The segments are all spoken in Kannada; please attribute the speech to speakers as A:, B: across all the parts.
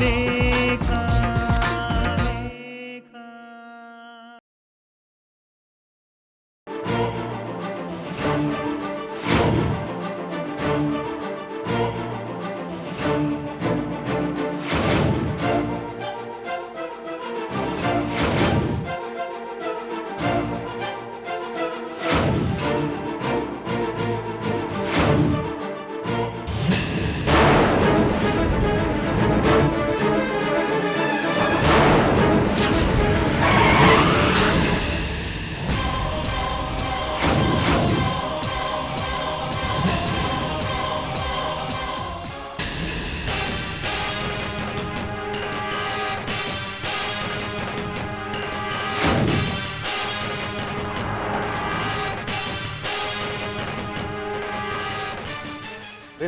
A: ಲೇಖ.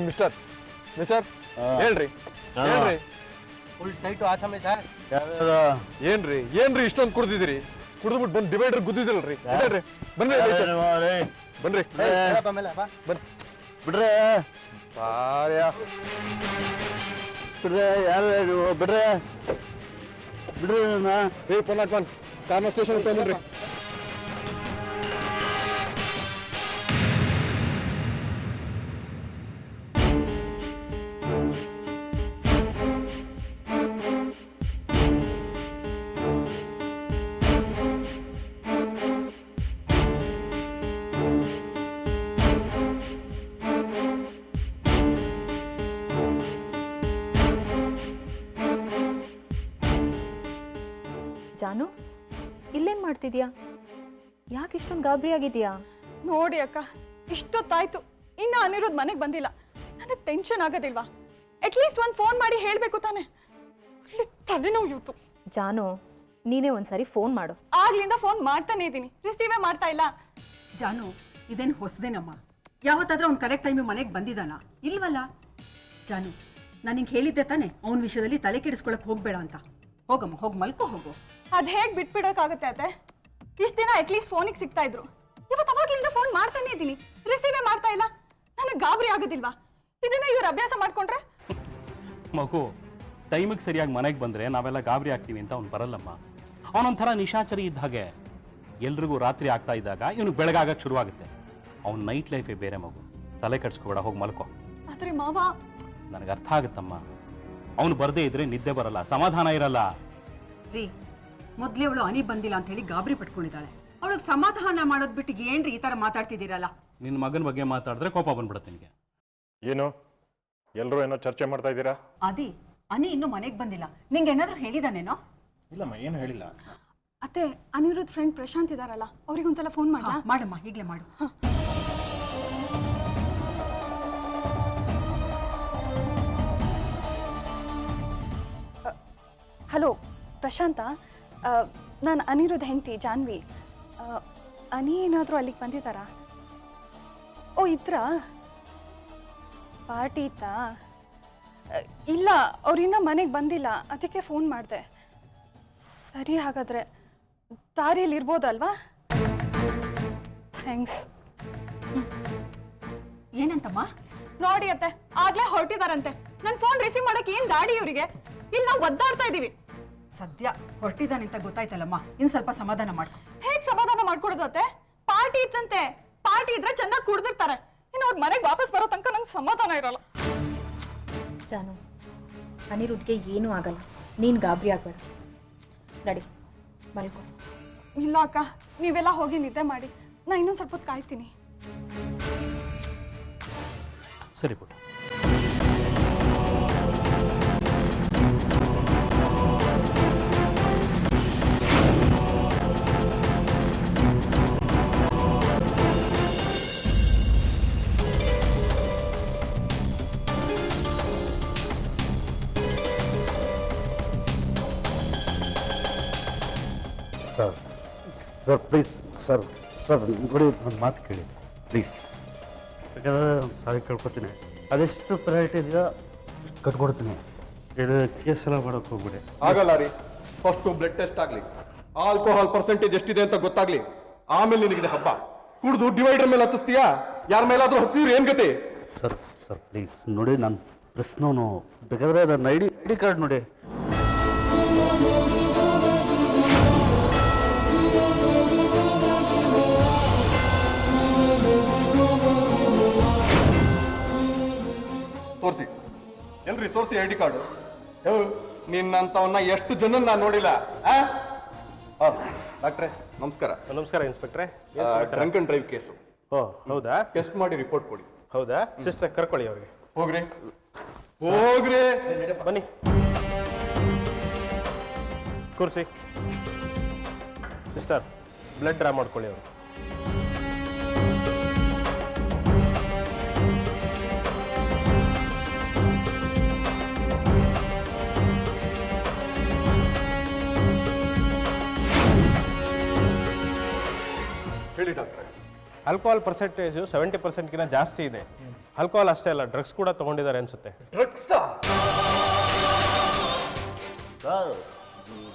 B: ಮಿಸ್ಟರ್ ಮಿಸ್ಟರ್ ಹೇಳ್ರಿ ಹೇಳ್ರಿ.
C: ಫುಲ್ ಟೈಟು ಆಸಾಮಿ ಸರ್.
B: ಏನ್ರಿ ಏನ್ರಿ ಇಷ್ಟೊಂದು ಕುಡ್ದಿದ್ದೀರಿ? ಕುಡಿದ್ಬಿಟ್ಟು ಬಂದು ಡಿವೈಡರ್ ಗುದ್ದಿದಿರಲ್ರಿ. ಹೇಳ್ರಿ ಬನ್ರಿ ಬನ್ರಿ
D: ಬಿಡ್ರೆ
B: ಬಾರ್ಯಾ
D: ಬಿಡ್ರೆ ಯಾರು ಬಿಡ್ರೆ ಬಿಡ್ರಿ
B: ಪೊನ್ ಕಾರ್ನ ಸ್ಟೇಷನ್ ತಗೊಂಡ್ರಿ.
E: ಜಾನು, ಇಲ್ಲೇನ್ ಮಾಡ್ತಿದ್ಯಾ? ಯಾಕೆ ಇಷ್ಟೊಂದು ಗಾಬರಿ ಆಗಿದ್ಯಾ?
F: ನೋಡಿ ಅಕ್ಕ, ಇಷ್ಟೊತ್ತಾಯ್ತು, ಇನ್ನ ಅನಿರುದ್ಧ್ ಮನೆಗೆ ಬಂದಿಲ್ಲ. ನನಗೆ ಟೆನ್ಷನ್ ಆಗೋದಿಲ್ವಾ? ಅಟ್ಲೀಸ್ಟ್ ಒಂದು ಫೋನ್ ಮಾಡಿ ಹೇಳ್ಬೇಕು ತಾನೆ. ತಲೆನೋವು ಇವತ್ತು.
E: ಜಾನು, ನೀನೇ ಒಂದ್ಸರಿ ಫೋನ್ ಮಾಡು.
F: ಆಗ್ಲಿಂದ ಫೋನ್ ಮಾಡ್ತಾನೆ ಇದ್ದೀನಿ, ರಿಸೀವೇ ಮಾಡ್ತಾ ಇಲ್ಲ.
G: ಜಾನು, ಇದೇನು ಹೊಸದೇನಮ್ಮ? ಯಾವತ್ತಾದ್ರೂ ಅವ್ನು ಕರೆಕ್ಟ್ ಟೈಮಿಗೆ ಮನೆಗೆ ಬಂದಿದ್ದಾನ? ಇಲ್ವಲ್ಲ. ಜಾನು, ನಾನು ನಿಂಗೆ ಹೇಳಿದ್ದೆ ತಾನೆ ಅವನ ವಿಷಯದಲ್ಲಿ ತಲೆ ಕೆಡಿಸ್ಕೊಳಕ್ ಹೋಗ್ಬೇಡ ಅಂತ. ಹೋಗಮ್ಮ, ಹೋಗಿ ಮಲ್ಕೋ ಹೋಗು.
F: ಅದ್ ಹೇಗ್ ಬಿಟ್ಬಿಡಕ್ಕಾಗತ್ತೆ ಅತ್ತೆ? ಇಷ್ಟ ದಿನ ಅಟ್ಲೀಸ್ಟ್ ಫೋನಿಗೆ ಸಿಗ್ತಾ ಇದ್ರು. ಇವತ್ತು ಅವಾಗ್ಲಿಂದ ಫೋನ್ ಮಾಡ್ತಾನೆ ಇದ್ದೀನಿ, ರಿಸೀವೇ ಮಾಡ್ತಾ ಇಲ್ಲ. ನನಗೆ ಗಾಬರಿ ಆಗೋದಿಲ್ವಾ? ಇದನ್ನ ಇವ್ರು ಅಭ್ಯಾಸ ಮಾಡ್ಕೊಂಡ್ರೆ?
H: ಮಗು ಟೈಮಿಗೆ ಸರಿಯಾಗಿ ಮನೆಗೆ ಬಂದರೆ ನಾವೆಲ್ಲ ಗಾಬರಿ ಆಗ್ತೀವಿ ಅಂತ ಅವ್ನು ಬರಲ್ಲಮ್ಮ. ಅವನೊಂಥರ ನಿಶಾಚರಿ ಇದ್ದ ಹಾಗೆ. ಎಲ್ರಿಗೂ ರಾತ್ರಿ ಆಗ್ತಾ ಇದ್ದಾಗ ಇವನು ಬೆಳಗಾಗಕ್ಕೆ ಶುರುವಾಗುತ್ತೆ. ಅವ್ನ ನೈಟ್ ಲೈಫೇ ಬೇರೆ ಮಗು. ತಲೆ ಕೆಡಿಸ್ಕೋಬೇಡ, ಹೋಗಿ ಮಲ್ಕೋ.
F: ಆದ್ರೆ ಮಾವ,
H: ನನಗೆ ಅರ್ಥ ಆಗುತ್ತಮ್ಮ. ಅವನು ಬರದೇ ಇದ್ರೆ ನಿದ್ದೆ ಬರಲ್ಲ, ಸಮಾಧಾನ ಇರಲ್ಲ.
G: ರೀ, ಮೊದ್ಲೇ ಅವಳು ಅನಿ ಬಂದಿಲ್ಲ ಅಂತ ಹೇಳಿ ಗಾಬರಿ ಪಟ್ಕೊಂಡಿದ್ದಾಳೆ. ಅವಳಿಗೆ ಸಮಾಧಾನ ಮಾಡೋದ್ ಬಿಟ್ಟು ಏನ್ರಿ ಈ ತರ ಮಾತಾಡ್ತಿದ್ದೀರಲ್ಲ?
H: ನಿನ್ನ ಮಗನ ಬಗ್ಗೆ ಮಾತಾಡಿದ್ರೆ ಕೋಪ ಬಂದ್ಬಿಡುತ್ತೆ ನಿನಗೆ.
B: ಏನು ಎಲ್ಲರೂ ಏನೋ ಚರ್ಚೆ ಮಾಡ್ತಾ ಇದ್ದೀರಾ?
G: ಅದಿ, ಅನಿ ಇನ್ನೂ ಮನೆಗೆ ಬಂದಿಲ್ಲ. ನಿಂಗೆ ಏನಾದ್ರೂ ಹೇಳಿದಾನೇನೋ?
C: ಇಲ್ಲಮ್ಮ, ಏನು ಹೇಳಿಲ್ಲ.
F: ಅತ್ತೆ, ಅನಿರುದ್ಧ್ ಫ್ರೆಂಡ್ ಪ್ರಶಾಂತ್ ಇದಾರಲ್ಲ, ಅವ್ರಿಗೊಂದ್ಸಲ ಫೋನ್ ಮಾಡ್ಲಾ?
G: ಮಾಡಮ್ಮ, ಈಗಲೇ ಮಾಡು.
F: ಹಲೋ ಪ್ರಶಾಂತ, ನಾನು ಅನಿರುದ್ಧ್ ಹೆಂಡತಿ ಜಾನ್ವಿ. ಅನಿ ಏನಾದರೂ ಅಲ್ಲಿಗೆ ಬಂದಿದ್ದಾರಾ? ಓ, ಇದ್ರಾ? ಪಾರ್ಟಿ ಇತ್ತಾ? ಇಲ್ಲ, ಅವ್ರಿನ್ನ ಮನೆಗೆ ಬಂದಿಲ್ಲ, ಅದಕ್ಕೆ ಫೋನ್ ಮಾಡಿದೆ. ಸರಿ, ಹಾಗಾದರೆ ದಾರಿಯಲ್ಲಿ ಇರ್ಬೋದಲ್ವಾ? ಥ್ಯಾಂಕ್ಸ್.
G: ಏನಂತಮ್ಮ?
F: ನೋಡಿ ಅತ್ತೆ, ಆಗ್ಲೇ ಹೊರಟಿದಾರಂತೆ. ನನ್ನ ಫೋನ್ ರಿಸೀವ್ ಮಾಡಕ್ಕೆ ಏನ್ ಗಾಡಿ ಇವರಿಗೆ? ಇಲ್ಲಿ ನಾವು ಒದ್ದಾಡ್ತಾ ಇದೀವಿ.
G: ಸದ್ಯ ಹೊರಟಿದ್ದಾನೆ ಅಂತ ಗೊತ್ತಾಯ್ತಲ್ಲಮ್ಮ, ಇನ್ ಸ್ವಲ್ಪ ಸಮಾಧಾನ ಮಾಡ್ಕೊ.
F: ಹೇಗ್ ಸಮಾಧಾನ ಮಾಡ್ಕೊಡೋದು ಅತ್ತೆ? ಪಾರ್ಟಿ ಇತ್ತಂತೆ. ಪಾರ್ಟಿ ಇದ್ರೆ ಚೆನ್ನಾಗಿ ಕುಡ್ದಿರ್ತಾರೆ. ಇನ್ನು ಅವ್ರ ಮನೆಗೆ ವಾಪಸ್ ಬರೋ ತನಕ ನಂಗೆ ಸಮಾಧಾನ ಇರಲ್ಲ.
E: ಜಾನು, ಅನಿರುದ್ಧ್ಗೆ ಏನೂ ಆಗಲ್ಲ, ನೀನು ಗಾಬರಿ ಆಗಬೇಡ. ನಡಿ, ಮಲ್ಕೋ.
F: ಇಲ್ಲ ಅಕ್ಕ, ನೀವೆಲ್ಲ ಹೋಗಿ ನಿದ್ದೆ ಮಾಡಿ, ನಾ ಇನ್ನೊಂದು ಸ್ವಲ್ಪ ಹೊತ್ತು ಕಾಯ್ತೀನಿ.
H: ಸರಿ ಪುಟ್ಟ.
D: Sir sir please sir sir ನೋಡಿ, ಒಂದು ಮಾತು ಕೇಳಿ ಪ್ಲೀಸ್. ಯಾಕಂದರೆ ಸಾರಿ ಕೇಳ್ಕೊತೀನಿ, ಅದೆಷ್ಟು ಪ್ರಯಾರಿಟಿ ಇದೆಯೋ ಕಟ್ಕೊಡ್ತೀನಿ. ಇದು ಕೇಸ್ ಎಲ್ಲ ಮಾಡೋಕೆ ಹೋಗ್ಬಿಡಿ.
B: ಆಗಲ್ಲ ರೀ. ಫಸ್ಟ್ ಬ್ಲಡ್ ಟೆಸ್ಟ್ ಆಗಲಿ, ಆಲ್ಕೋಹಾಲ್ ಪರ್ಸೆಂಟೇಜ್ ಎಷ್ಟಿದೆ ಅಂತ ಗೊತ್ತಾಗ್ಲಿ, ಆಮೇಲೆ ನಿನಗಿದೆ ಹಬ್ಬ. ಕುಡಿದು ಡಿವೈಡರ್ ಮೇಲೆ ಹತ್ತಿಸ್ತೀಯಾ? ಯಾರ ಮೇಲಾದ್ರೂ ಹತ್ತಿದ್ರೆ ಏನ್ ಗತಿ?
D: ಸರ್ ಸರ್ ಪ್ಲೀಸ್ ನೋಡಿ, ನಾನು ಪ್ರಶ್ನವನು ಬೇಕಾದ್ರೆ ನನ್ನ ಐ ಡಿ ಕಾರ್ಡ್ ನೋಡಿ.
B: ತೋರಿಸಿ ಎಲ್ರಿ, ತೋರಿಸಿ ಐ ಡಿ ಕಾರ್ಡು. ನಿನ್ನಂತವನ್ನ ಎಷ್ಟು ಜನ ನಾನು ನೋಡಿಲ್ಲ. ಡಾಕ್ಟ್ರೆ ನಮಸ್ಕಾರ.
A: ನಮಸ್ಕಾರ ಇನ್ಸ್ಪೆಕ್ಟ್ರೆ.
B: Drunk and drive case.
A: ಓ ಹೌದಾ?
B: ಟೆಸ್ಟ್ ಮಾಡಿ ರಿಪೋರ್ಟ್ ಕೊಡಿ.
A: ಹೌದಾ? ಸಿಸ್ಟರ್ ಕರ್ಕೊಳ್ಳಿ ಅವ್ರಿಗೆ.
B: ಹೋಗ್ರಿ ಹೋಗ್ರಿ,
A: ಬನ್ನಿ ಕೂರಿಸಿ. ಸಿಸ್ಟರ್ ಬ್ಲಡ್ ಡ್ರಾ ಮಾಡ್ಕೊಳ್ಳಿ ಅವರು.
B: ಹೇಳಿ ಡಾಕ್ಟ್ರೆ.
A: ಆಲ್ಕೋಹಾಲ್ ಪರ್ಸೆಂಟೇಜು 70%ಗಿಂತ ಜಾಸ್ತಿ ಇದೆ. ಆಲ್ಕೋಹಾಲ್ ಅಷ್ಟೇ ಅಲ್ಲ, ಡ್ರಗ್ಸ್ ಕೂಡ ತಗೊಂಡಿದ್ದಾರೆ ಅನ್ಸುತ್ತೆ.
B: ಡ್ರಗ್ಸಾ?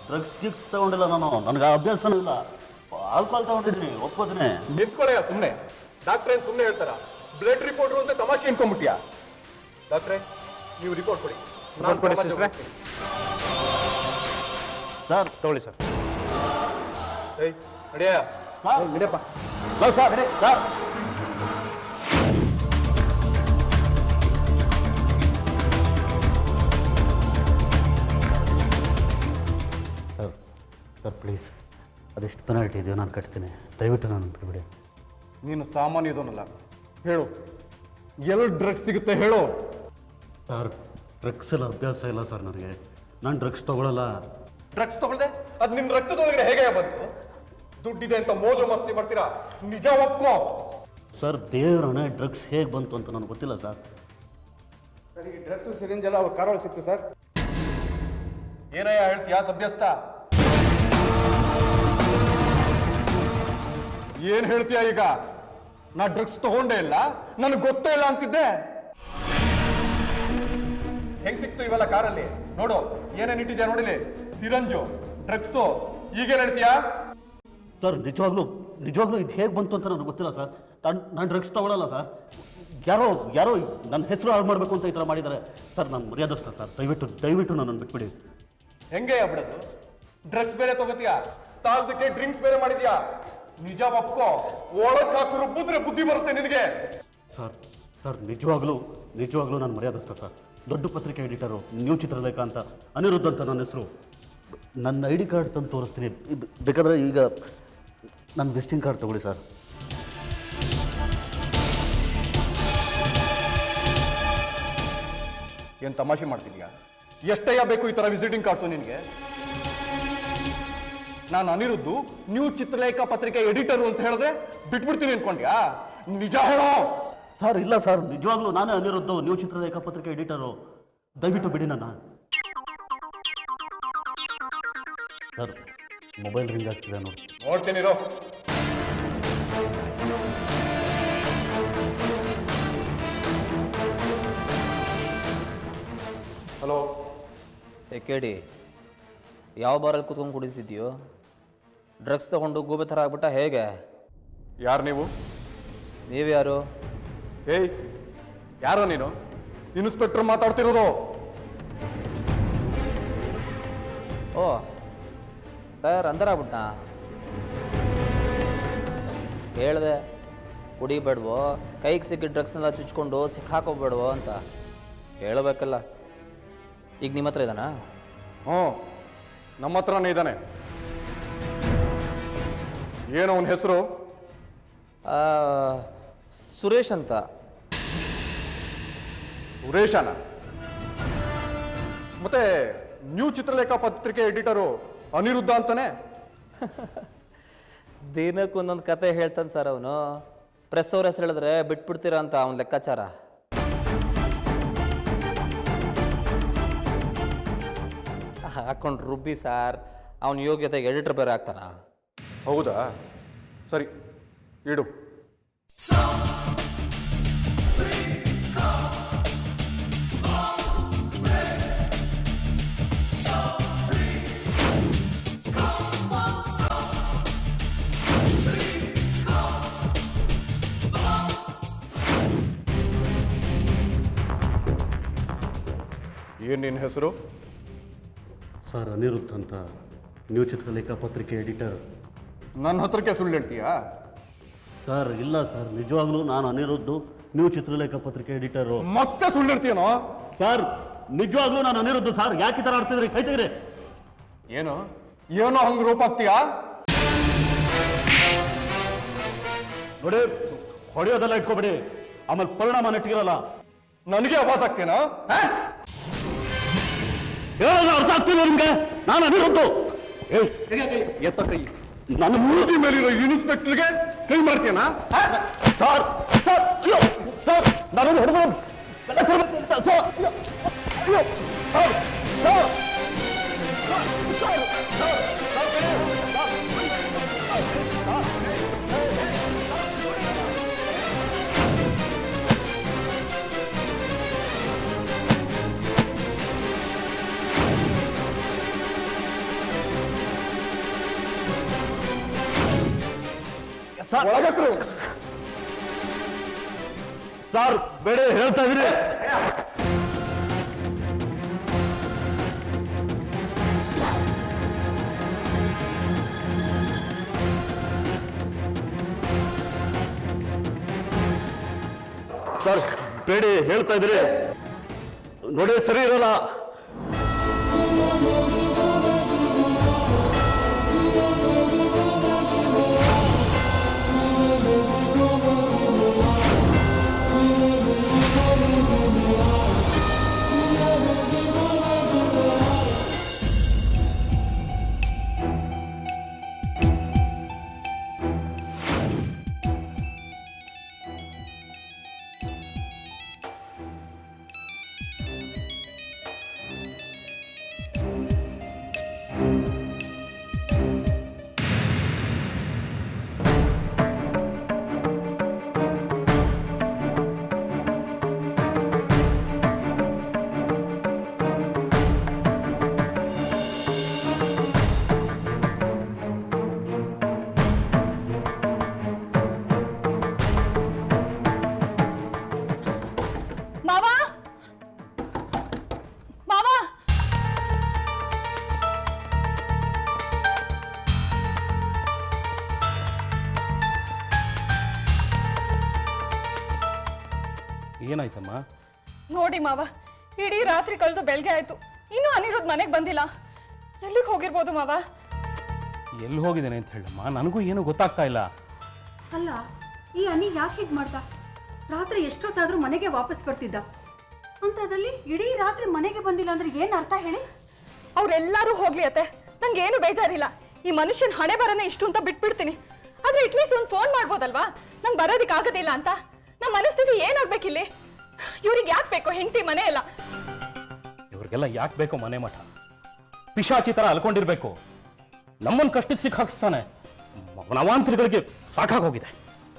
D: ಡ್ರಗ್ಸ್ ಗಿಕ್ಸ್ ತಗೊಂಡಿಲ್ಲ ನಾನು, ನನಗೆ ಅಭ್ಯಾಸನೂ ಇಲ್ಲ. ಆಲ್ಕೋಹಾಲ್ ತಗೊಂಡಿದ್ದೀನಿ, ಒಪ್ಕೋತೀನಿ.
B: ನಿಂತ್ಕೊಳ್ಳಯ್ಯ ಸುಮ್ಮನೆ. ಡಾಕ್ಟ್ರೆ ಏನು ಸುಮ್ಮನೆ ಹೇಳ್ತಾರ? ಬ್ಲಡ್ ರಿಪೋರ್ಟ್ರು ಅಂತ ತಮಾಷೆ ಇನ್ಕೊಂಬಿಟ್ಯಾ? ಡಾಕ್ಟ್ರೆ ನೀವು ರಿಪೋರ್ಟ್ ಕೊಡಿ.
A: ರಿಪೋರ್ಟ್ ಕೊಡಿ ಸಿಸ್ಟ್ರೆ.
D: ಸರ್
A: ತಗೊಳ್ಳಿ ಸರ್.
B: ಏಯ್ ನಡಿಯ.
D: ನಡಿಯಪ್ಪ. ಸರ್ ನಡಿ ಸರ್. ಸರ್ ಸರ್ ಪ್ಲೀಸ್, ಅದೆಷ್ಟು ಪೆನಾಲ್ಟಿ ಇದೆಯೋ ನಾನು ಕಟ್ತೀನಿ, ದಯವಿಟ್ಟು ನಾನು ಬಿಟ್ಬಿಡಿ.
B: ನೀನು ಸಾಮಾನ್ಯದವನಲ್ಲ, ಹೇಳು ಎಲ್ಲಿ ಡ್ರಗ್ಸ್ ಸಿಗುತ್ತೆ ಹೇಳು.
D: ಸರ್ ಡ್ರಗ್ಸ್ ಎಲ್ಲ ಅಭ್ಯಾಸ ಇಲ್ಲ ಸರ್ ನನಗೆ, ನಾನು ಡ್ರಗ್ಸ್ ತಗೊಳ್ಳಲ್ಲ.
B: ಡ್ರಗ್ಸ್ ತಗೊಳ್ದೆ ಅದು ನಿನ್ನ ರಕ್ತದೊಳಗಡೆ ಹೇಗೆ ಬಂತು? ದುಡ್ಡಿದೆ ಅಂತ ಮೋಜು ಮಸ್ತಿ ಮಾಡ್ತೀರಾ? ನಿಜ ಒಪ್ಕೋ.
D: ಸರ್ ದೇವ್ರನೇ ಡ್ರಗ್ಸ್ ಹೇಗೆ ಬಂತು ಅಂತ ನನಗೆ ಗೊತ್ತಿಲ್ಲ ಸರ್.
C: ಈ ಡ್ರಗ್ಸು ಸಿರಿಂಜ್ ಎಲ್ಲ ಅವ್ರ ಕಾರೊಳಗೆ ಸಿಕ್ತು ಸರ್.
B: ಏನಯ್ಯ ಹೇಳ್ತೀಯಾ ಸಭ್ಯಸ್ಥ? ಏನ್ ಹೇಳ್ತೀಯ ಈಗ? ನಾ ಡ್ರಗ್ಸ್ ತಗೊಂಡೇ ಇಲ್ಲ, ನನಗೆ ಗೊತ್ತೇ ಇಲ್ಲ ಅಂತಿದ್ದೆ. ಹೆಂಗ್ ಸಿಕ್ತು ಇವೆಲ್ಲ ಕಾರಲ್ಲಿ? ನೋಡು ಏನೇನ್ ಇಟ್ಟಿದ್ಯಾ ನೋಡಿಲಿ. ಸಿರಂಜು, ಡ್ರಗ್ಸು, ಈಗೇನ್ ಹೇಳ್ತೀಯಾ?
D: ಸರ್ ನಿಜವಾಗ್ಲೂ ಇದು ಹೇಗೆ ಬಂತು ಅಂತ ನನಗೆ ಗೊತ್ತಿಲ್ಲ ಸರ್. ನಾನು ಡ್ರಗ್ಸ್ ತಗೊಳ್ಳಲ್ಲ ಸರ್. ಯಾರೋ ನನ್ನ ಹೆಸರು ಹಾಳು ಮಾಡಬೇಕು ಅಂತ ಈ ಥರ ಮಾಡಿದ್ದಾರೆ ಸರ್. ನಾನು ಮರ್ಯಾದಸ್ತ ಸರ್, ದಯವಿಟ್ಟು ನನ್ನನ್ನು ಬಿಟ್ಬಿಡಿ.
B: ಹೆಂಗೆ ಬಿಡೋದು? ಡ್ರಗ್ಸ್ ಬೇರೆ ತಗೋತೀಯಾ, ಸಾಲದಕ್ಕೆ ಡ್ರಿಂಕ್ಸ್ ಬೇರೆ ಮಾಡಿದ್ಯಾ? ನಿಜ ಒಪ್ಕೋ. ಒಳಗ್ ಹಾಕು ರುಬ್ಬಿದ್ರೆ ಬುದ್ಧಿ ಬರುತ್ತೆ ನಿನಗೆ.
D: ಸರ್ ನಿಜವಾಗ್ಲೂ ನಾನು ಮರ್ಯಾದಸ್ತ ಸರ್. ದೊಡ್ಡ ಪತ್ರಿಕೆ ಎಡಿಟರು, ನ್ಯೂ ಚಿತ್ರಲೇಖ ಅಂತ, ಅನಿರುದ್ಧ ಅಂತ ನನ್ನ ಹೆಸರು. ನನ್ನ ಐ ಡಿ ಕಾರ್ಡ್ ತಂದು ತೋರಿಸ್ತೀನಿ, ಬೇಕಾದ್ರೆ ಈಗ ನನ್ನ ವಿಸಿಟಿಂಗ್ ಕಾರ್ಡ್ ತಗೊಳ್ಳಿ ಸರ್.
B: ಏನ್ ತಮಾಷೆ ಮಾಡ್ತಿದ್ಯಾ? ಎಷ್ಟಯ್ಯ ಬೇಕು ಈ ತರ ವಿಸಿಟಿಂಗ್ ಕಾರ್ಡ್ಸು ನಿನಗೆ? ನಾನು ಅನಿರುದ್ದು, ನ್ಯೂ ಚಿತ್ರಲೇಖ ಪತ್ರಿಕೆ ಎಡಿಟರು ಅಂತ ಹೇಳಿದ್ರೆ ಬಿಟ್ಬಿಡ್ತೀನಿ ಅನ್ಕೊಂಡ್ಯಾ? ನಿಜ ಹೇಳೋ.
D: ಸರ್ ಇಲ್ಲ ಸರ್, ನಿಜವಾಗ್ಲೂ ನಾನೇ ಅನಿರುದ್ದು, ನ್ಯೂ ಚಿತ್ರಲೇಖ ಪತ್ರಿಕೆ ಎಡಿಟರು. ದಯವಿಟ್ಟು ಬಿಡಿ ನನ್ನ. ಸರ್ ಮೊಬೈಲ್ ರಿಂಗ್ ಆಗ್ತಿದೆ ನೋಡಿ.
B: ನೋಡ್ತೀನಿರೋ. ಹಲೋ.
I: ಕೇಳಿ, ಯಾವ ಬಾರಲ್ಲಿ ಕೂತ್ಕೊಂಡು ಕುಡಿತಿದ್ಯೋ? ಡ್ರಗ್ಸ್ ತಗೊಂಡು ಗೂಬೆ ಥರ ಆಗ್ಬಿಟ್ಟ ಹೇಗೆ?
B: ಯಾರು ನೀವು?
I: ನೀವ್ಯಾರು?
B: ಏಯ್ ಯಾರೋ ನೀನು? ಇನ್ಸ್ಪೆಕ್ಟರ್ ಮಾತಾಡ್ತಿರೋದು.
I: ಓ ಸರ್, ಅಂದರಾಗ್ಬಿಟ್ಟ. ಹೇಳಿದೆ ಕುಡಿಬೇಡ್ವೋ, ಕೈಗೆ ಸಿಕ್ಕಿ ಡ್ರಗ್ಸ್ನೆಲ್ಲ ಚುಚ್ಕೊಂಡು ಸಿಕ್ಕಾಕೋಬೇಡ್ವೋ ಅಂತ ಹೇಳಬೇಕಲ್ಲ. ಈಗ ನಿಮ್ಮ ಹತ್ರ ಇದ್ದಾನಾ?
B: ಹ್ಞೂ, ನಮ್ಮ ಹತ್ರನೇ ಇದ್ದಾನೆ. ಏನು ಅವನ ಹೆಸರು?
I: ಸುರೇಶ್ ಅಂತ.
B: ಸುರೇಶನ? ಮತ್ತೆ ನ್ಯೂ ಚಿತ್ರಲೇಖ ಪತ್ರಿಕೆ ಎಡಿಟರು ಅನಿರುದ್ಧ ಅಂತಾನೆ?
I: ದಿನಕ್ಕೆ ಒಂದೊಂದು ಕತೆ ಹೇಳ್ತಾನೆ ಸರ್ ಅವನು. ಪ್ರೆಸ್ ಅವ್ರ ಹೆಸರು ಹೇಳಿದ್ರೆ ಬಿಟ್ಬಿಡ್ತೀರಾ ಅಂತ ಅವನ ಲೆಕ್ಕಾಚಾರ. ಹಾಕೊಂಡು ರುಬ್ಬಿ ಸಾರ್, ಅವನ ಯೋಗ್ಯತೆಗೆ ಎಡಿಟರ್ ಬೇರೆ ಆಗ್ತಾನ?
B: ಹೌದಾ? ಸರಿ ಇಡು. ಏನು ನಿನ್ನ ಹೆಸರು?
D: ಸರ್ ಅನಿರುದ್ಧ್ ಅಂತ, ನ್ಯೂ ಚಿತ್ರಲೇಖಾ ಪತ್ರಿಕೆ ಎಡಿಟರ್.
B: ನನ್ನ ಹತ್ರಕ್ಕೆ ಸುಳ್ಳು ಹೇಳ್ತೀಯಾ?
D: ಸರ್ ಇಲ್ಲ ಸರ್, ನಿಜವಾಗ್ಲೂ ನಾನು ಅನಿರುದ್ಧ್, ನ್ಯೂ ಚಿತ್ರಲೇಖಾ ಪತ್ರಿಕೆ ಎಡಿಟರು.
B: ಮತ್ತೆ ಸುಳ್ಳು ಹೇಳ್ತೀಯನೋ?
D: ಸರ್ ನಿಜವಾಗ್ಲೂ ನಾನು ಅನಿರುದ್ಧ್ ಸರ್, ಯಾಕೆ ಈ ಥರ ಆಡ್ತಿದ್ರಿ? ಕೈ ತೆಗ್ರಿ.
B: ಏನೋ ಏನೋ ಹಂಗೆ ರೂಪ ಆಗ್ತೀಯಾ?
D: ನೋಡಿ, ಹೊಡೆಯೋದೆಲ್ಲ ಇಟ್ಕೊಬೇಡಿ, ಆಮೇಲೆ ಪರಿಣಾಮ ನೆಟ್ಟಿಗಿರಲ್ಲ.
B: ನನಗೆ ಆವಾಜ್ ಆಗ್ತೀನಾ?
D: ಹೇಳೋದು ಅರ್ಥ ಆಗ್ತಿಲ್ಲ ನಿಮ್ಗೆ? ನಾನು ಅನಿರುದ್ಧ್.
B: ಎತ್ತ ಕೈ. ನನ್ನ ಮೂರ್ತಿ ಮೇಲಿರೋ ಇನ್ಸ್ಪೆಕ್ಟರ್ಗೆ ಕೈ ಮಾಡ್ತೀಯನಾ?
D: ಸರ್ ಸರ್ ಅಯ್ಯೋ ಸರ್, ನಾನು ಹೊಡೆದು ಸರ್ ಅಯ್ಯೋ ಸರ್ ಸರ್
B: ಒಳಗಟ್ರು.
D: ಸರ್ ಬೇಡ ಹೇಳ್ತಾ ಇದ್ರಿ. ಸರ್ ಬೇಡಿ ಹೇಳ್ತಾ ಇದ್ರಿ, ನೋಡಿ ಸರಿ ಇರಲ್ಲ.
F: ಮಾವ ಮಾವ
H: ಏನಾಯ್ತಮ್ಮ?
F: ನೋಡಿ ಮಾವ, ಇಡೀ ರಾತ್ರಿ ಕಳೆದು ಬೆಳಗ್ಗೆ ಆಯ್ತು, ಇನ್ನೂ ಅನಿರುದ್ಧ್ ಮನೆಗೆ ಬಂದಿಲ್ಲ. ಎಲ್ಲಿಗೆ ಹೋಗಿರ್ಬೋದು ಮಾವ?
H: ಎಲ್ಲಿ ಹೋಗಿದ್ದೇನೆ ಅಂತ ಹೇಳಮ್ಮ, ನನಗೂ ಏನೂ ಗೊತ್ತಾಗ್ತಾ ಇಲ್ಲ.
G: ಅಲ್ಲ, ಈ ಅನಿ ಯಾಕೆ ಹೀಗೆ ಮಾಡ್ದ? ರಾತ್ರಿ ಎಷ್ಟೊತ್ತಾದರೂ ಮನೆಗೆ ವಾಪಸ್ ಬರ್ತಿದ್ದ ಅಂಥದ್ರಲ್ಲಿ ಇಡೀ ರಾತ್ರಿ ಮನೆಗೆ ಬಂದಿಲ್ಲ ಅಂದ್ರೆ ಏನು ಅರ್ಥ ಹೇಳಿ?
F: ಅವ್ರೆಲ್ಲರೂ ಹೋಗ್ಲಿ ಅತ್ತೆ, ನಂಗೇನು ಬೇಜಾರಿಲ್ಲ. ಈ ಮನುಷ್ಯನ ಹಣೆ ಬರನೇ ಇಷ್ಟು ಅಂತ ಬಿಟ್ಬಿಡ್ತೀನಿ. ಆದ್ರೆ ಅಟ್ಲೀಸ್ಟ್ ಒಂದು ಫೋನ್ ಮಾಡ್ಬೋದಲ್ವಾ, ನಂಗೆ ಬರೋದಕ್ಕೆ ಆಗೋದಿಲ್ಲ ಅಂತ. ನಮ್ಮ ಮನಸ್ಥಿತಿ ಏನಾಗ್ಬೇಕಿಲ್ಲಿ? ಇವ್ರಿಗೆ ಯಾಕೆ ಬೇಕು ಹೆಂಡತಿ ಮನೆ ಎಲ್ಲ?
H: ಇವ್ರಿಗೆಲ್ಲ ಯಾಕೆ ಬೇಕೋ ಮನೆ ಮಠ? ಪಿಶಾಚಿ ಥರ ಅಲ್ಕೊಂಡಿರ್ಬೇಕು. ನಮ್ಮನ್ನು ಕಷ್ಟಕ್ಕೆ ಸಿಕ್ಕಾಕ್ಸ್ತಾನೆ. ನವಾಂತರಿಗಳಿಗೆ ಸಾಕಾಗೋಗಿದೆ.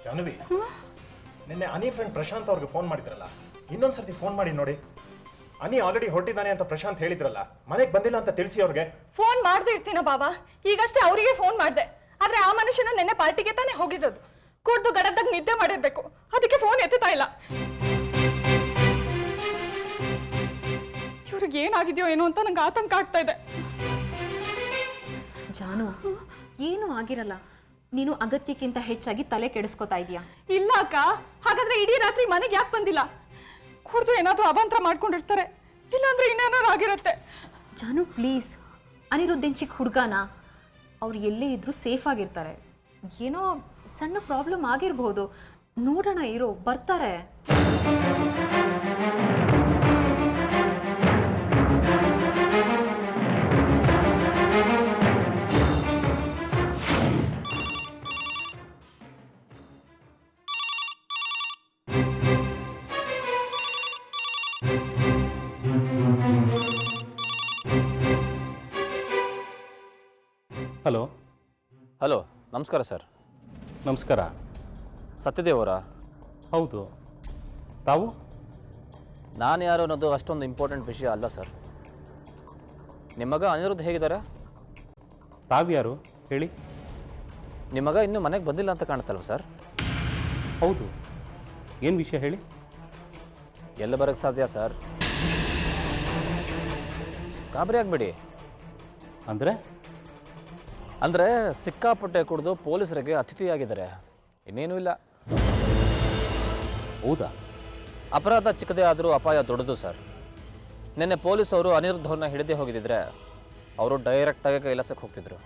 J: ಜಾಹ್ನವಿ, ನಿನ್ನೆ ಅನಿ ಫ್ರೆಂಡ್ ಪ್ರಶಾಂತ್ ಅವ್ರಿಗೆ ಫೋನ್ ಮಾಡಿದ್ರಲ್ಲ, ಇನ್ನೊಂದ್ಸರ್ತಿ ಫೋನ್ ಮಾಡಿ ನೋಡಿ. ಅನಿ ಆಲ್ರೆಡಿ ಹೊರಟಿದ್ದಾನೆ ಅಂತ ಪ್ರಶಾಂತ್ ಹೇಳಿದ್ರಲ್ಲ, ಮನೆಗೆ ಬಂದಿಲ್ಲ ಅಂತ ತಿಳಿಸಿ ಅವ್ರಿಗೆ.
F: ಫೋನ್ ಮಾಡ್ದೆ ಇರ್ತೀನ ಬಾಬಾ, ಈಗಷ್ಟೇ ಅವರಿಗೆ ಫೋನ್ ಮಾಡಿದೆ. ಆದ್ರೆ ಆ ಮನುಷ್ಯನ ನೆನ್ನೆ ಪಾರ್ಟಿಗೆ ತಾನೇ ಹೋಗಿರೋದು. ಕುಡ್ದು ಗಡದಾಗ ನಿದ್ದೆ ಮಾಡಿರ್ಬೇಕು, ಅದಕ್ಕೆ ಫೋನ್ ಎತ್ತುತ್ತಾ ಇಲ್ಲ. ಇವ್ರಿಗೆ ಏನಾಗಿದೆಯೋ ಏನೋ ಅಂತ ನಂಗೆ ಆತಂಕ ಆಗ್ತಾ ಇದೆ.
E: ಜಾನು, ಏನೂ ಆಗಿರಲ್ಲ. ನೀನು ಅಗತ್ಯಕ್ಕಿಂತ ಹೆಚ್ಚಾಗಿ ತಲೆ ಕೆಡಿಸ್ಕೊತಾ ಇದೀಯಾ.
F: ಇಲ್ಲ ಅಕ್ಕ, ಹಾಗಾದ್ರೆ ಇಡೀ ರಾತ್ರಿ ಮನೆಗೆ ಯಾಕೆ ಬಂದಿಲ್ಲ? ಕುಡ್ದು ಏನಾದ್ರೂ ಅಭಾಂತರ ಮಾಡ್ಕೊಂಡಿರ್ತಾರೆ, ಇಲ್ಲಾಂದ್ರೆ ಇನ್ನೇನಾದ್ರು ಆಗಿರುತ್ತೆ.
E: ಜಾನು ಪ್ಲೀಸ್, ಅನಿರುದ್ಧನ್ ಚಿಕ್ಕ ಹುಡುಗನ, ಅವ್ರು ಎಲ್ಲೇ ಇದ್ರೂ ಸೇಫ್ ಆಗಿರ್ತಾರೆ. ಏನೋ ಸಣ್ಣ ಪ್ರಾಬ್ಲಮ್ ಆಗಿರ್ಬೋದು, ನೋಡೋಣ ಇರೋ, ಬರ್ತಾರೆ.
H: ಹಲೋ.
I: ಹಲೋ, ನಮಸ್ಕಾರ ಸರ್.
H: ನಮಸ್ಕಾರ.
I: ಸತ್ಯದೇವ್ ಅವರಾ?
H: ಹೌದು. ತಾವು?
I: ನಾನು ಯಾರು ಅನ್ನೋದು ಅಷ್ಟೊಂದು ಇಂಪಾರ್ಟೆಂಟ್ ವಿಷಯ ಅಲ್ಲ ಸರ್. ನಿಮ್ಮ ಮಗ ಅನಿರುದ್ಧ್ ಹೇಗಿದ್ದಾರೆ?
H: ತಾವ್ಯಾರು ಹೇಳಿ?
I: ನಿಮ್ಮ ಮಗ ಇನ್ನೂ ಮನೆಗೆ ಬಂದಿಲ್ಲ ಅಂತ ಕಾಣುತ್ತಲ್ವ ಸರ್?
H: ಹೌದು. ಏನು ವಿಷಯ ಹೇಳಿ?
I: ಎಲ್ಲ ಬರೋಕ್ಕೆ ಸಾಧ್ಯ ಸರ್? ಗಾಬರಿ ಆಗಬೇಡಿ.
H: ಅಂದರೆ
I: ಅಂದರೆ ಸಿಕ್ಕಾಪಟ್ಟೆ ಕುಡಿದು ಪೊಲೀಸರಿಗೆ ಅತಿಥಿಯಾಗಿದ್ದಾರೆ, ಇನ್ನೇನೂ ಇಲ್ಲ.
H: ಹೌದಾ?
I: ಅಪರಾಧ ಚಿಕ್ಕದೇ ಆದರೂ ಅಪಾಯ ದೊಡ್ಡದು ಸರ್. ನಿನ್ನೆ ಪೊಲೀಸವರು ಅನಿರುದ್ಧವ್ರನ್ನ ಹಿಡಿದೇ ಹೋಗಿದ್ದಿದ್ರೆ ಅವರು ಡೈರೆಕ್ಟಾಗಿ ಕೈಲಾಸಕ್ಕೆ ಹೋಗ್ತಿದ್ರು.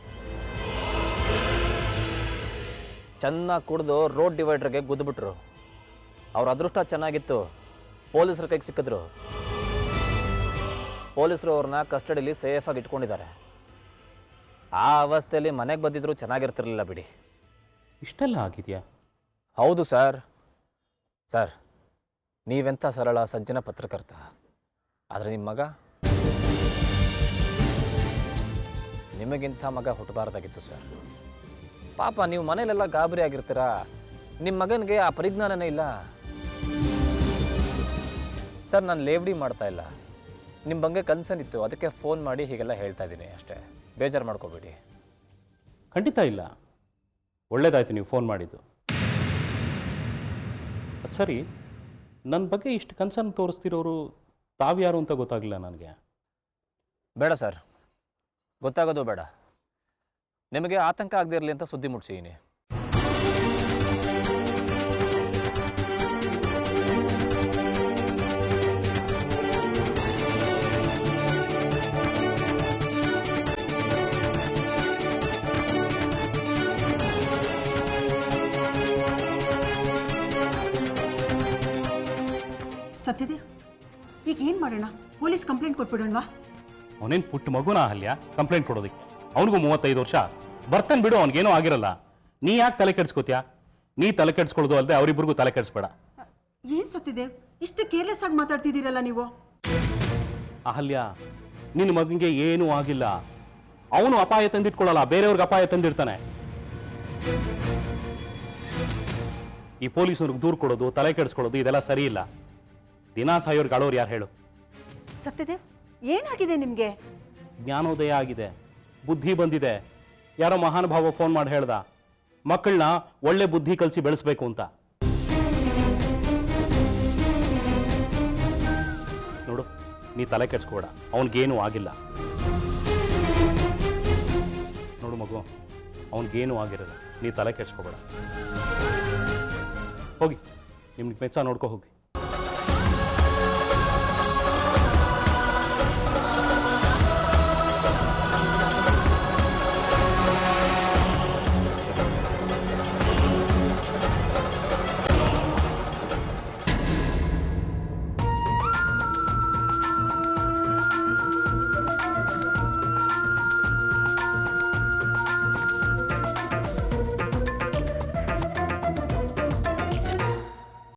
I: ಚೆನ್ನಾಗಿ ಕುಡಿದು ರೋಡ್ ಡಿವೈಡರ್ಗೆ ಗುದ್ದುಬಿಟ್ರು. ಅವ್ರ ಅದೃಷ್ಟ ಚೆನ್ನಾಗಿತ್ತು, ಪೊಲೀಸರ ಕೈಗೆ ಸಿಕ್ಕಿದ್ರು. ಪೊಲೀಸರು ಅವ್ರನ್ನ ಕಸ್ಟಡಿಲಿ ಸೇಫಾಗಿ ಇಟ್ಕೊಂಡಿದ್ದಾರೆ. ಆ ಅವಸ್ಥೆಯಲ್ಲಿ ಮನೆಗೆ ಬಂದಿದ್ರು ಚೆನ್ನಾಗಿರ್ತಿರ್ಲಿಲ್ಲ ಬಿಡಿ.
H: ಇಷ್ಟೆಲ್ಲ ಆಗಿದೆಯಾ?
I: ಹೌದು ಸರ್. ಸರ್, ನೀವೆಂಥ ಸರಳ ಸಜ್ಜನ ಪತ್ರಕರ್ತ, ಆದರೆ ನಿಮ್ಮ ಮಗ, ನಿಮಗಿಂಥ ಮಗ ಹುಟ್ಟಬಾರ್ದಾಗಿತ್ತು ಸರ್. ಪಾಪ ನೀವು ಮನೇಲೆಲ್ಲ ಗಾಬರಿ ಆಗಿರ್ತೀರಾ, ನಿಮ್ಮ ಮಗನಿಗೆ ಆ ಪರಿಜ್ಞಾನನೇ ಇಲ್ಲ. ಸರ್, ನಾನು ಲೇವಡಿ ಮಾಡ್ತಾ ಇಲ್ಲ, ನಿಮ್ಮ ಬಗ್ಗೆ ಕನ್ಸರ್ನ್ ಇತ್ತು, ಅದಕ್ಕೆ ಫೋನ್ ಮಾಡಿ ಹೀಗೆಲ್ಲ ಹೇಳ್ತಾ ಇದ್ದೀನಿ ಅಷ್ಟೇ. ಬೇಜಾರು ಮಾಡ್ಕೋಬೇಡಿ.
H: ಖಂಡಿತ ಇಲ್ಲ, ಒಳ್ಳೇದಾಯ್ತು ನೀವು ಫೋನ್ ಮಾಡಿದ್ದು. ಅದು ಸರಿ, ನನ್ನ ಬಗ್ಗೆ ಇಷ್ಟು ಕನ್ಸರ್ನ್ ತೋರಿಸ್ತಿರೋರು ತಾವ್ಯಾರು ಅಂತ ಗೊತ್ತಾಗಲಿಲ್ಲ ನನಗೆ.
I: ಬೇಡ ಸರ್, ಗೊತ್ತಾಗೋದು ಬೇಡ. ನಿಮಗೆ ಆತಂಕ ಆಗದೇ ಇರಲಿ ಅಂತ ಸುದ್ದಿ ಮುಟ್ಸಿದ್ದೀನಿ.
G: ಸತ್ಯದೇವ್, ಈಗ ಏನು ಮಾಡೋಣ? ಪೊಲೀಸ್ ಕಂಪ್ಲೇಂಟ್ ಕೊಟ್ಬಿಡೋಣವಾ?
H: ಅವನೇನು ಪುಟ್ಟ ಮಗುನ ಅಹಲ್ಯ ಕಂಪ್ಲೇಂಟ್ ಕೊಡೋದಕ್ಕೆ? ಅವನಿಗೂ 35 ವರ್ಷ. ಬರ್ತಾನೆ ಬಿಡು, ಅವ್ನಿಗೇನೂ ಆಗಿರಲ್ಲ. ನೀ ಯಾಕೆ ತಲೆ ಕೆಡಿಸ್ಕೋತೀಯಾ? ನೀ ತಲೆ ಕೆಡಿಸ್ಕೊಳ್ಳೋದು ಅಲ್ಲದೆ ಅವರಿಬ್ಬರಿಗೂ ತಲೆ ಕೆಡಿಸ್ಬೇಡ.
G: ಏನು ಸತ್ಯದೇವ್, ಇಷ್ಟು ಕೇರ್ಲೆಸ್ ಆಗಿ ಮಾತಾಡ್ತಿದ್ದೀರಲ್ಲ ನೀವು?
H: ಅಹಲ್ಯ, ನಿನ್ನ ಮಗನಿಗೆ ಏನೂ ಆಗಿಲ್ಲ. ಅವನು ಅಪಾಯ ತಂದಿಟ್ಕೊಳ್ಳಲ್ಲ, ಬೇರೆಯವ್ರಿಗೆ ಅಪಾಯ ತಂದಿರ್ತಾನೆ. ಈ ಪೊಲೀಸವ್ರಿಗೆ ದೂರು ಕೊಡೋದು, ತಲೆ ಕೆಡಿಸ್ಕೊಳ್ಳೋದು ಇದೆಲ್ಲ ಸರಿ ಇಲ್ಲ. ದಿನ ಸಾಯೋರ್ಗೆ ಆಳೋರು ಯಾರು ಹೇಳು?
G: ಸತ್ಯದೇವ್, ಏನಾಗಿದೆ ನಿಮಗೆ?
H: ಜ್ಞಾನೋದಯ ಆಗಿದೆ, ಬುದ್ಧಿ ಬಂದಿದೆ. ಯಾರೋ ಮಹಾನುಭಾವ ಫೋನ್ ಮಾಡಿ ಹೇಳ್ದ, ಮಕ್ಕಳನ್ನ ಒಳ್ಳೆ ಬುದ್ಧಿ ಕಲಿಸಿ ಬೆಳೆಸ್ಬೇಕು ಅಂತ. ನೋಡು, ನೀ ತಲೆ ಕೆಡ್ಸ್ಕೋಬೇಡ, ಅವನಿಗೇನೂ ಆಗಿಲ್ಲ. ನೋಡು ಮಗು, ಅವನಿಗೇನೂ ಆಗಿರಲ್ಲ, ನೀ ತಲೆ ಕೆಡ್ಸ್ಕೋಬೇಡ. ಹೋಗಿ ನಿಮ್ಗೆ ಮೆಚ್ಚ ನೋಡ್ಕೊ ಹೋಗಿ.